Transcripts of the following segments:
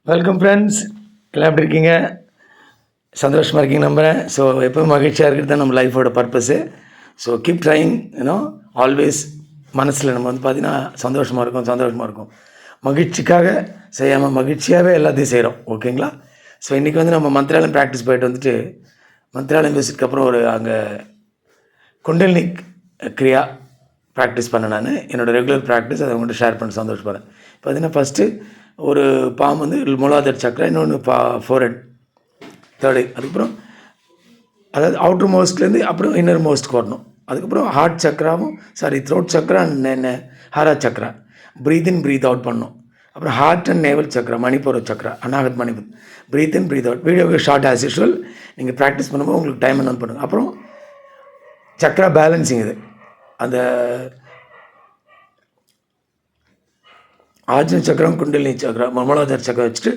Welcome friends, எல்லாம் எப்படி இருக்கீங்க? சந்தோஷமாக இருக்கீங்க நம்புகிறேன். ஸோ எப்போவும் மகிழ்ச்சியாக இருக்கிறது தான் நம்ம லைஃபோட purpose. So keep trying, always மனசில் நம்ம வந்து பார்த்திங்கன்னா சந்தோஷமாக இருக்கும். மகிழ்ச்சிக்காக செய்யாமல் மகிழ்ச்சியாகவே எல்லாத்தையும் செய்கிறோம். ஓகேங்களா? ஸோ இன்றைக்கி வந்து நம்ம மந்த்ராலயம் ப்ராக்டிஸ் போயிட்டு வந்துட்டு மந்த்ராலயம் விசிட்க்கு அப்புறம் அங்கே குண்டலினி கிரியா ப்ராக்டிஸ் பண்ணேன். நான் என்னோடய ரெகுலர் ப்ராக்டிஸ் அதை உங்கள்கிட்ட ஷேர் பண்ண சந்தோஷப்படுறேன். பார்த்திங்கன்னா ஃபஸ்ட்டு ஒரு பாம் வந்து மூலாதார சக்கரா, இன்னொன்று ஃபோர்ஹெட், தேர்ட் ஐ, அதுக்கப்புறம் அதாவது அவுட்ரு மோஸ்ட்லேருந்து அப்புறம் இன்னர் மோஸ்ட்க்கு வரணும். அதுக்கப்புறம் ஹார்ட் சக்கராவும் த்ரோட் சக்கரா அண்ட் ஹாரா chakra breathe in breathe out பண்ணணும். அப்புறம் heart and navel chakra, Manipur chakra, Anahat Manipur, breathe in breathe out. வீடியோக்கு ஷார்ட் ஆஸ் யூஷுவல். நீங்கள் ப்ராக்டிஸ் பண்ணும்போது உங்களுக்கு டைம் என்ன பண்ணுங்கள். அப்புறம் சக்கரா பேலன்சிங், இது அந்த ஆஜ்ன சக்கரம், குண்டலினி சக்கரம், மூலாதார சக்கரம் வச்சுட்டு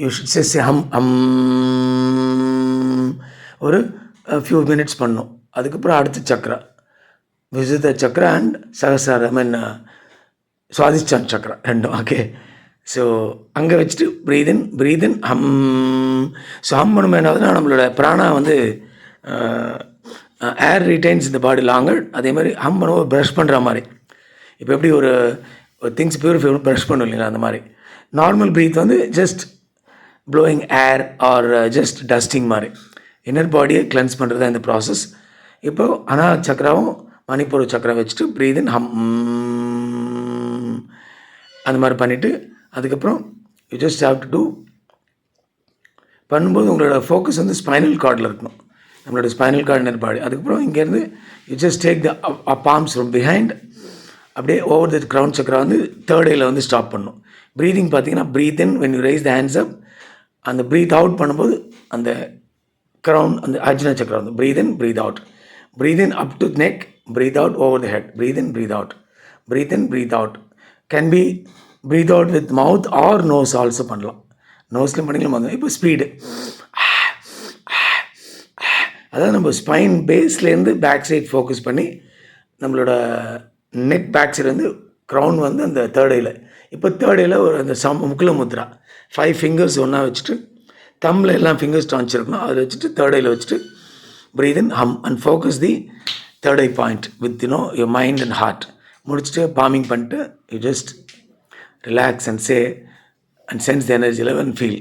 யூ ஷுட் சே ஹம் ஒரு ஃபியூ மினிட்ஸ் பண்ணணும். அதுக்கப்புறம் அடுத்த சக்கரா விசுத்த சக்கரா அண்ட் சகசார சுவாதிஷ்டான் சக்கரா ரெண்டும். ஓகே, ஸோ அங்கே வச்சுட்டு ப்ரீத் இன் ஹம். ஸோ ஹம் பண்ணும்போது என்னாவதுன்னா நம்மளோட பிராணா வந்து ஏர் ரிட்டைன்ஸ் இந்த பாடி லாங்கர். அதே மாதிரி ஹம் பண்ணும்போது ப்ரஷ் பண்ணுற மாதிரி. இப்போ எப்படி ஒரு திங்ஸ் பியூரிஃபை ப்ரஷ் பண்ணும் இல்லைங்களா, அந்த மாதிரி. நார்மல் ப்ரீத் வந்து just blowing air are just dusting மாதிரி. இன்னர் பாடியை கிளென்ஸ் பண்ணுறது தான் இந்த ப்ராசஸ். இப்போது அனா சக்கராவும் மணிப்பூர் சக்கரா வச்சுட்டு ப்ரீத் இன் ஹம் அந்த மாதிரி பண்ணிவிட்டு அதுக்கப்புறம் you just have to do. பண்ணும்போது உங்களோட ஃபோக்கஸ் வந்து ஸ்பைனல் கார்டில் இருக்கணும், நம்மளோட ஸ்பைனல் கார்டு இன்னர் பாடி. அதுக்கப்புறம் இங்கேருந்து you just take the palms from behind, அப்படியே ஓவர் த க்ரௌன் சக்கரா வந்து தேர்ட் ஐயில் வந்து ஸ்டாப் பண்ணணும். ப்ரீதிங் பார்த்தீங்கன்னா breathe in when you raise the hands up, அந்த ப்ரீத் அவுட் பண்ணும்போது அந்த க்ரௌன் அந்த அஜ்ன சக்கரா வந்து breathe in breathe out. Breathe in up to neck, breathe out over the head, breathe in breathe out, breathe in breathe out. Can be breathe out with mouth or nose also பண்ணலாம். நோஸ்லேயும் பண்ணிக்கலாம். இப்போ speed, அதாவது நம்ம spine பேஸ்லேருந்து back side focus பண்ணி நம்மளோட neck back side வந்து க்ரௌன் வந்து அந்த தேர்ட் ஐயில். இப்போ தேர்ட் ஐயில் ஒரு அந்த முக்குல முத்ரா 5 ஃபிங்கர்ஸ் ஒன்றா வச்சுட்டு தம்மில் எல்லாம் ஃபிங்கர்ஸ் டான்ச்சிருக்கணும். அதில் வச்சுட்டு தேர்ட் ஐயில் வச்சுட்டு breathe in hum and focus the third eye point with your mind and heart. முடிச்சுட்டு பாமிங் பண்ணிட்டு you just relax and say and sense the energy level and feel.